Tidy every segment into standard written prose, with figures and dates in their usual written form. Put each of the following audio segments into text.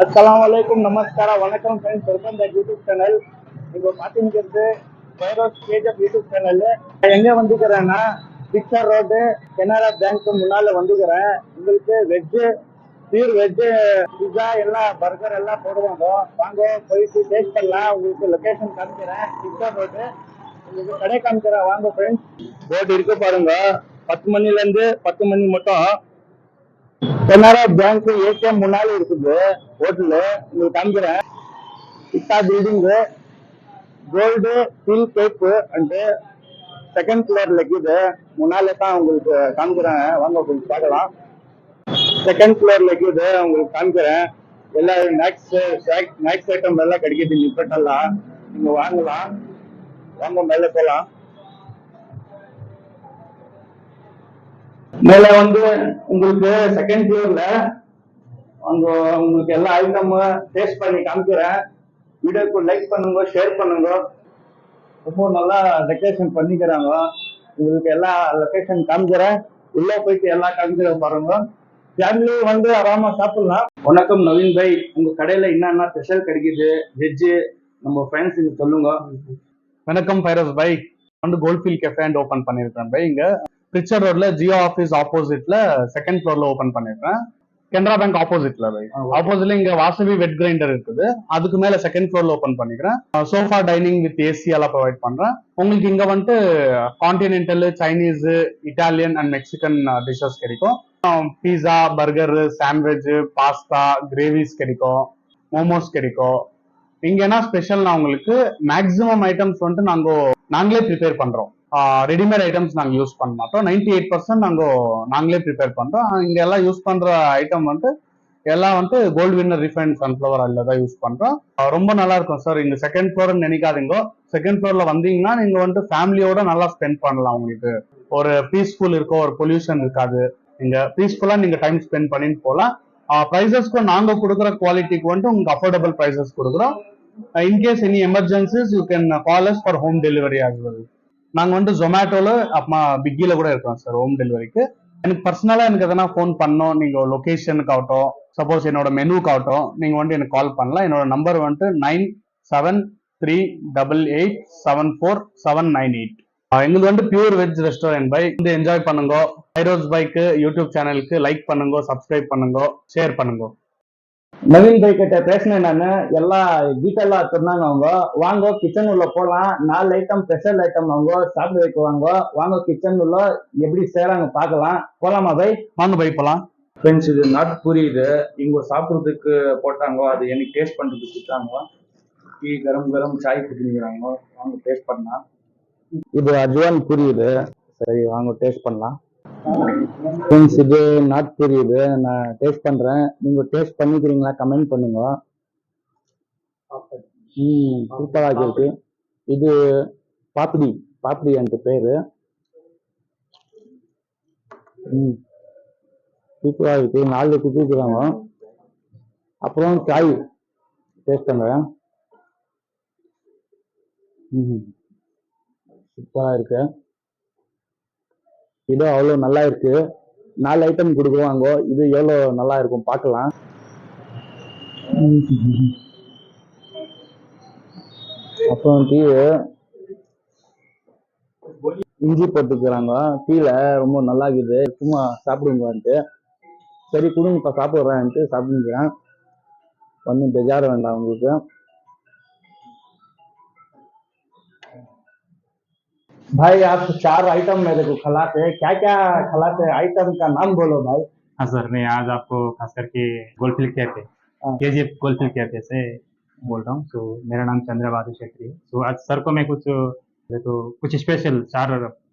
अस्सलामुअलैकुम नमस्कार वणकम friends welcome back YouTube channel இப்போ பாத்தீங்கிறது வைரோஸ் கேஜப் யூடியூப் சேனல் எங்க வந்துக்கிறேன்னா பிக்சர் ரோடு கனரா பேங்க் முன்னால வந்துக்கிறேன். உங்களுக்கு பியூர் வெஜ் பிஸா எல்லாம் பர்கர் எல்லாம் போடுவாங்க. வாங்க போயிட்டு டேஸ்ட் பண்ணலாம். உங்களுக்கு லொகேஷன் காமிக்கிறேன். பிக்சர் ரோடு உங்களுக்கு கடை காமிக்கிறேன். வாங்க ஃப்ரெண்ட்ஸ். போர்டு இருக்கு பாருங்க. 10 மணில இருந்து 10 மணி மட்டும் கனரா பேங்க் ஏடிஎம் முன்னால இருக்குது. ஹோட்டல் உங்களுக்கு காமிக்கிறேன். இத்தா building gold steel cafe and second ஃப்ளோர்ல இருக்குது. முன்னாலே தான் உங்களுக்கு காமிக்கிறேன். வாங்க கொஞ்சம் பார்க்கலாம். செகண்ட் ஃப்ளோர்ல இருக்குது உங்களுக்கு காமிக்கிறேன். எல்லா ஸ்நாக்ஸ் ஐட்டம் எல்லாம் கிடைக்குது. நிப்பட்டெல்லாம் நீங்க வாங்கலாம். வாங்க மேலே போகலாம். மேல வந்து உங்களுக்கு செகண்ட் ஃப்ளோர்ல அங்க உங்களுக்கு எல்லா ஐட்டமும் டேஸ்ட் பண்ணி காமிக்கிறேன். வீடியோக்கு லைக் பண்ணுங்க, ஷேர் பண்ணுங்க. ரொம்ப நல்லா டெக்கரேஷன் பண்ணிக்கிறாங்க. உங்களுக்கு எல்லா லொகேஷன் காமிக்கிறேன். உள்ள போயிட்டு எல்லா காமிக்கிறேன் பாருங்க. ஃபேமிலி வந்து ஆராமா சாப்பிடலாம். வணக்கம் நவீன் பாய், உங்க கடையில என்னென்ன ஸ்பெஷல் கிடைக்குது வெஜ்ஜு நம்ம ஃப்ரெண்ட்ஸுக்கு சொல்லுங்க. வணக்கம் ஃபைரோஸ் பாய், வந்து கோல்ட்ஃபீல்ட் கெஃபே அண்ட் ஓபன் பண்ணிருக்கேன் பாய். இங்க பிரிச்சர் ரோட்ல ஜியோ ஆபீஸ் ஆப்போசிட்ல செகண்ட் ஃப்ளோர்ல ஓபன் பண்ணிருக்கேன். கனரா பேங்க் ஆப்போசிட்ல பாய். ஆப்போசிட்ல இங்க வாசவி வெட் கிரைண்டர் இருக்குது. அதுக்கு மேல செகண்ட் ஃப்ளோர்ல ஓபன் பண்ணிக்கிறேன். சோஃபா டைனிங் வித் ஏசி எல்லாம் ப்ரொவைட் பண்றேன். உங்களுக்கு இங்க வந்துட்டு continental, Chinese, Italian and Mexican dishes கிடைக்கும். பீஸா, பர்கர், சாண்ட்விச், பாஸ்தா, கிரேவிஸ் கிடைக்கும். மோமோஸ் கிடைக்கும். இங்க என்ன ஸ்பெஷல்னா உங்களுக்கு மேக்ஸிமம் ஐட்டம்ஸ் வந்துட்டு நாங்களே ப்ரிப்பேர் பண்றோம். ரெடிமேட் ஐட்டம்ஸ் நாங்க யூஸ் பண்ண மாட்டோம். 98% நாங்களே ப்ரிப்பேர் பண்றோம். இங்க எல்லாம் யூஸ் பண்ற ஐட்டம் வந்துட்டு எல்லாம் வந்துட்டு கோல்டு வின்னர் ரிஃபைண்ட் சன்ஃபிளவர் ஆயில தான் யூஸ் பண்றோம். ரொம்ப நல்லா இருக்கும் சார். இங்க செகண்ட் ஃப்ளோர்னு நினைக்காதீங்க. செகண்ட் ஃப்ளோர்ல வந்தீங்கன்னா நீங்க வந்துட்டு ஃபேமிலியோட நல்லா ஸ்பெண்ட் பண்ணலாம். உங்களுக்கு ஒரு பீஸ்ஃபுல் இருக்கும், ஒரு பொல்யூஷன் இருக்காது. நீங்க பீஸ்ஃபுல்லா நீங்க டைம் ஸ்பெண்ட் பண்ணிட்டு போகலாம். ப்ரைசஸ்க்கு நாங்க கொடுக்குற குவாலிட்டிக்கு வந்துட்டு உங்களுக்கு அஃபோர்டபுள் ப்ரைசஸ் கொடுக்குறோம். In case any emergencies you can call us for home delivery as well. நாங்க வந்து ஜொமேட்டோல அப்புறமா பிக்கில கூட இருக்கோம் சார் ஹோம் டெலிவரிக்கு. எனக்கு பர்சனலா எனக்கு எதனா ஃபோன் பண்ணோம், நீங்க லொகேஷனுக்கு ஆகட்டும், சப்போஸ் என்னோட மெனுக்கு ஆகட்டும், நீங்க வந்து எனக்கு கால் பண்ணலாம். என்னோட நம்பர் வந்துட்டு 9738874798. எங்களுக்கு வந்து பியூர் வெஜ் ரெஸ்டாரண்ட் பை. வந்து என்ஜாய் பண்ணுங்க. ஃபைரோஸ் பைக்கு யூடியூப் சேனலுக்கு லைக் பண்ணுங்க, சப்ஸ்கிரைப் பண்ணுங்க, ஷேர் பண்ணுங்க. நவீன் பாய் கிட்ட பேசினேன் நானு. எல்லா டீட்டெயிலா சொன்னாங்க அவங்க. வாங்க கிச்சன் உள்ள போலாம். 4 ஐட்டம் ஸ்பெஷல் ஐட்டம் அவங்க சாப்பிட வைக்குவாங்க. வாங்க கிச்சன் உள்ள எப்படி செய்யறாங்க பார்க்கலாம். போலாமா பாய்? வாங்க பை போலாம். ஃப்ரெண்ட்ஸ், இது நாட் பூரி. இது இங்க சாப்பிட்றதுக்கு போட்டாங்க. அது எனக்கு டேஸ்ட் பண்றதுக்கு கொடுத்தாங்க. டீ கரம் கரம் சாய் குடிக்கிறாங்க. வாங்க டேஸ்ட் பண்ணலாம். இது அஜ்வான் பூரி. இது சரி, வாங்க டேஸ்ட் பண்ணலாம். ஃப்ரெண்ட்ஸ், இது நாட் பூரி. இது நான் டேஸ்ட் பண்றேன். நீங்க டேஸ்ட் பண்ணிக்கிறீங்களா? கமெண்ட் பண்ணுங்க. சூப்பரா இருக்கு. இது பாப்டி என்ற பேரு. சூப்பரா இருக்கு. 4 குடிக்கிறாங்க. அப்புறம் சாய் டேஸ்ட் பண்றேன். சூப்பரா இருக்கு. இது அவ்வளவு நல்லா இருக்கு. 4 ஐட்டம் கொடுக்குவாங்க. இது எவ்வளவு நல்லா இருக்கும் பார்க்கலாம். அப்புறம் டீ இஞ்சி போட்டுக்கிறாங்க. டீல ரொம்ப நல்லா இருக்குது. சும்மா சாப்பிடுங்கன்ட்டு சரி கொடுங்க, இப்ப சாப்பிடுறேன்ட்டு சாப்பிடுங்கிறேன். ஒன்றும் பெஜார வேண்டாம் உங்களுக்கு. भाई आप 4 आइटम मेरे को खिलाते हैं. क्या क्या खिलाते हैं? आइटम का नाम बोलो भाई. हाँ सर, मैं आज आपको खास करके Goldfield Cafe, KGF Goldfield Cafe से बोल रहा हूँ. तो मेरा नाम चंद्रबादु क्षेत्री है. तो आज सर को मैं कुछ स्पेशल 4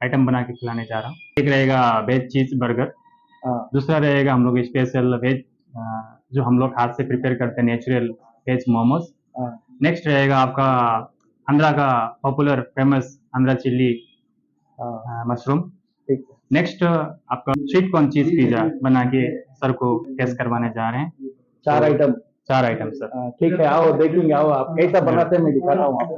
आइटम बना के खिलाने जा रहा हूँ. एक रहेगा वेज चीज बर्गर. दूसरा रहेगा हम लोग स्पेशल वेज जो हम लोग हाथ से प्रिपेयर करते हैं, नेचुरल वेज मोमोज. नेक्स्ट रहेगा आपका आंध्रा का popular famous Andhra chilli mushroom. Next आपका स्वीट कॉर्न चीज पिज्जा बना के सर को टेस्ट करवाने जा रहे हैं. 4 आइटम सर. ठीक है, आओ देखेंगे. आओ आप कैसा बनाते हैं मैं दिखाता हूँ आपको.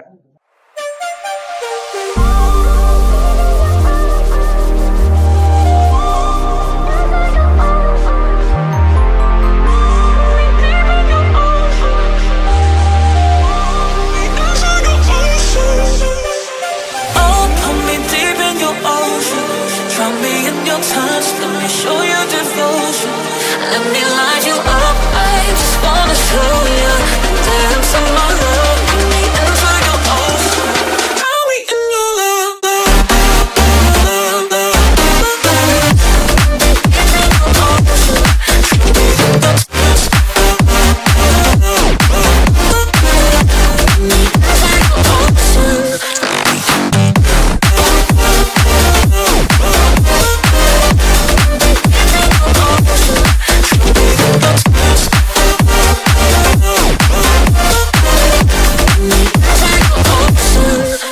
let me show you devotion. Let me light you up, I just wanna show you. Dance on my love, let me enter your ocean. Drown me in your love,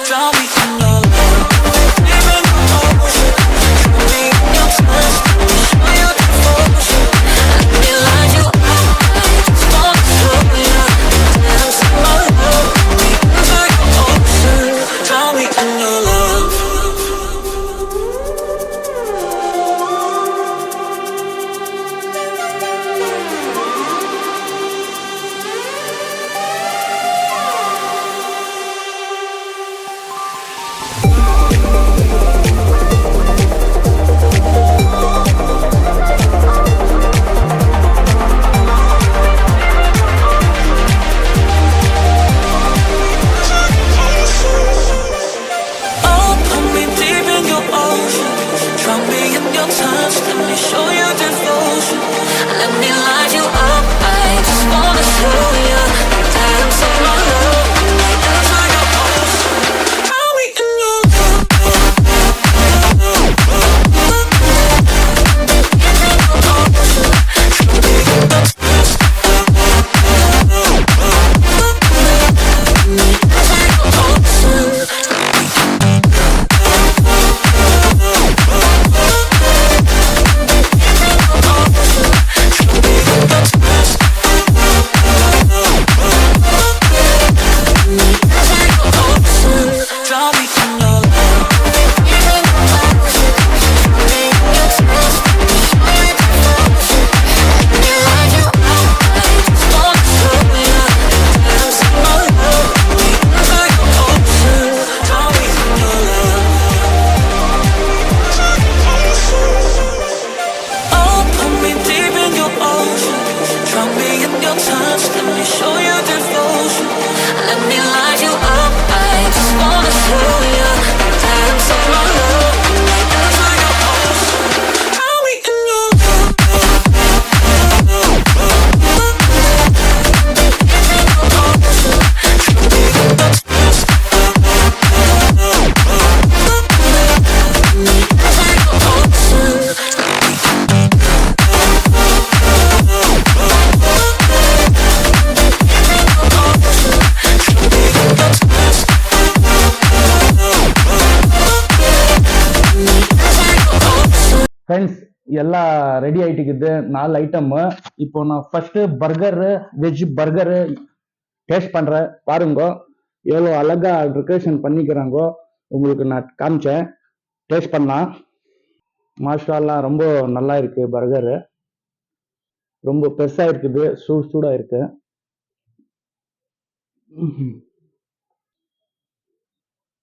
drown me in your love. Even your ocean, drown me in your touch. Let me show you devotion. Let me light you up, I just wanna show you. Dance in my love, let me enter your ocean. Drown me in your love. Oh, put me deep in your ocean. Drown me in your touch. Let me show you devotion. Let me light you up, I just wanna show you. Dance on my love, let me enter your ocean. Drown me in your love. Drown me in your love. Oh, put me deep in your ocean. Drown me in your touch. Let me show you devotion. Let me light you up, I just wanna show you. Dance on my love, let me enter your ocean. Drown me in your friends எல்லாம் ready ஆயிட்டுக்குது 4 item. இப்போ நான் first burger, veg burger taste பண்றேன். பாருங்க எவ்வளோ அழகா decoration பண்ணிக்கிறாங்கோ. உங்களுக்கு நான் காமிச்சேன், டேஸ்ட் பண்ணலாம். மாஷால்லா ரொம்ப நல்லா இருக்கு. பர்கரு ரொம்ப பெருசா இருக்குது, சூடா இருக்கு.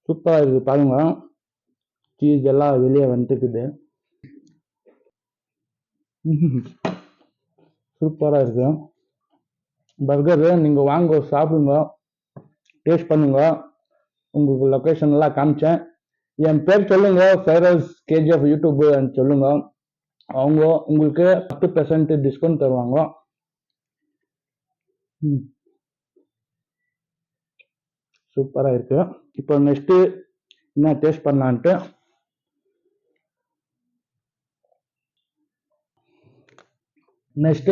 சூப்பரா இருக்கு. பாருங்க சீஸ் எல்லாம் வெளியே வந்துட்டுக்குது. சூப்பரா இருக்கு பர்கரு. நீங்க வாங்க, சாப்பிடுங்க, டேஸ்ட் பண்ணுங்க. உங்களுக்கு லொகேஷன் எல்லாம் காமிச்சேன். என் பேர் சொல்லுங்க, ஃபைரோஸ் கேஜிஎஃப் யூடியூப் சொல்லுங்க. அவங்க உங்களுக்கு 10% டிஸ்கவுண்ட் தருவாங்க. சூப்பரா இருக்கு. இப்போ நெக்ஸ்ட் என்ன டேஸ்ட் பண்ணலான்ட்டு நெக்ஸ்ட்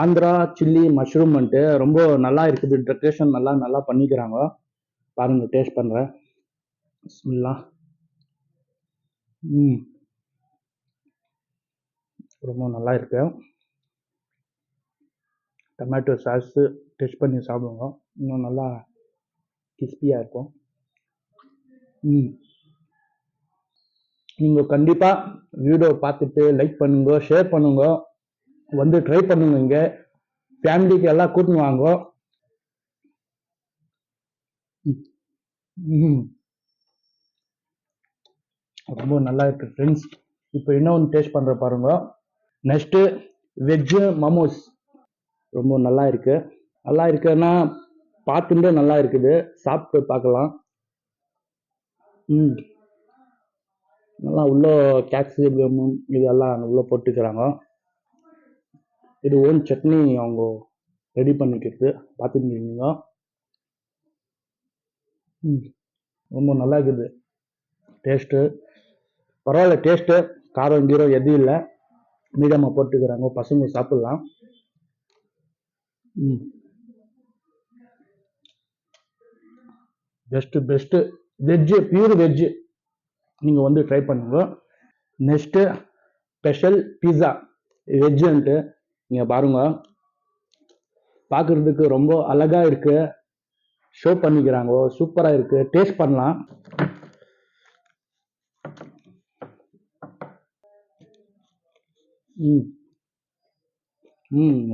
ஆந்திரா சில்லி மஷ்ரூம்ன்ட்டு ரொம்ப நல்லா இருக்குது. டெக்கரேஷன் நல்லா பண்ணிக்கிறாங்க. பாருங்க, டேஸ்ட் பண்றேன். பிஸ்மில்லா. ரொம்ப நல்லா இருக்கு. டொமேட்டோ சாஸ் டெஸ்ட் பண்ணி சாப்பிடுங்க, இன்னும் நல்லா கிறிஸ்பியா இருக்கும். நீங்க கண்டிப்பா வீடியோ பார்த்துட்டு லைக் பண்ணுங்க, ஷேர் பண்ணுங்க, வந்து ட்ரை பண்ணுங்க. இங்க ஃபேமிலிக்கு எல்லாம் கூட்டின்னு வாங்க. ரொம்ப நல்லா இருக்கு ஃப்ரெண்ட்ஸ். இப்போ இன்னொன்று டேஸ்ட் பண்ணுற பாருங்க. நெக்ஸ்ட்டு வெஜ்ஜு மமோஸ் ரொம்ப நல்லா இருக்கு. நல்லா இருக்குன்னா பார்த்துட்டு நல்லா இருக்குது. சாப்பிட்டு பார்க்கலாம். நல்லா உள்ள கேப்சிகம் இதெல்லாம் உள்ள போட்டுக்கிறாங்க. இது ஓன் சட்னி அவங்க ரெடி பண்ணிக்கிறது பார்த்துருக்கீங்க. ரொம்ப நல்லா இருக்குது டேஸ்ட்டு. பரவாயில்ல டேஸ்ட்டு. காரம் கீரம் எதுவும் இல்லை. மீடியமாக போட்டுக்கிறாங்க. பசங்க சாப்பிடலாம். பெஸ்ட்டு வெஜ்ஜு, பியூர் வெஜ்ஜு நீங்கள் வந்து ட்ரை பண்ணுங்க. நெக்ஸ்ட்டு ஸ்பெஷல் பீஸா வெஜ்ஜுன்ட்டு நீங்கள் பாருங்க. பார்க்குறதுக்கு ரொம்ப அழகாக இருக்குது. ஷோ பண்ணிக்கிறாங்க. சூப்பராக இருக்குது. டேஸ்ட் பண்ணலாம்.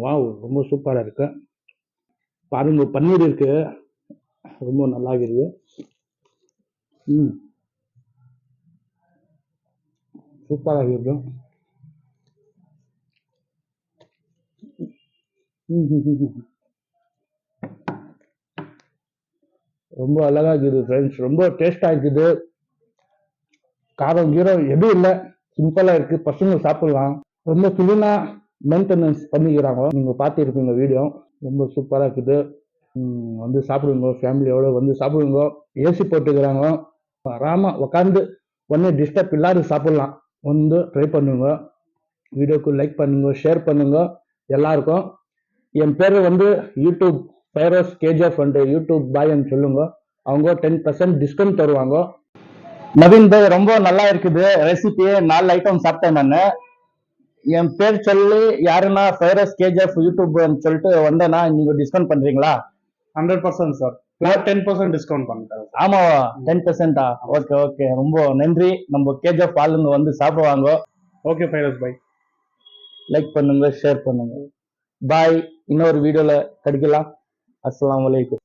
வாவ் ரொம்ப சூப்பராக இருக்கு. பாருங்க பன்னீர் இருக்கு. ரொம்ப நல்லா இருக்குது. சூப்பராக இருக்கு. ரொம்ப அழகா இருக்குது ஃப்ரெண்ட்ஸ். ரொம்ப டேஸ்டா இருக்குது. காரம் கீரம் எதுவும் இல்லை. சிம்பிளா இருக்கு. பசங்க சாப்பிடலாம். ரொம்ப கிளீனா மெயின்டெனன்ஸ் பண்ணிக்கிறாங்க. நீங்க பார்த்துருப்பீங்க வீடியோ. ரொம்ப சூப்பரா இருக்குது. வந்து சாப்பிடுங்க. ஃபேமிலியோட வந்து சாப்பிடுங்க. ஏசி போட்டுக்கிறாங்க. ஆராமா உட்காந்து ஒன்றும் டிஸ்டர்ப் இல்லாத சாப்பிடலாம். வந்து ட்ரை பண்ணுங்க. வீடியோக்கு லைக் பண்ணுங்க, ஷேர் பண்ணுங்க எல்லாருக்கும். என் பேர் வந்து YouTube Firoz KGF and YouTube பாய்ன்னு சொல்லுங்க. அவங்க 10% டிஸ்கவுண்ட் தருவாங்க. நவீன் பாய் ரொம்ப நல்லா இருக்குது ரெசிபி. 4 ஐட்டம் சாப்பிட்டேன் நான். என் பேர் சொல்லி யாருன்னா ஃபைரோஸ் கேஜிஎஃப் யூடியூப் சொல்லிட்டு வந்தேன்னா நீங்க டிஸ்கவுண்ட் பண்றீங்களா? 100% சார். 10% டிஸ்கவுண்ட் பண்ணுறேன். ஆமாவா? 10%ஆ? Okay okay. ரொம்ப நன்றி. நம்ம கேஜிஎஃப் ஆளுங்க வந்து சாப்பிடுவாங்க. ஓகே ஃபைரோஸ் பாய். லைக் பண்ணுங்க, ஷேர் பண்ணுங்க. பாய். இன்னொரு வீடியோல கிடைக்கலாம். அஸ்ஸலாமு அலைக்கும்.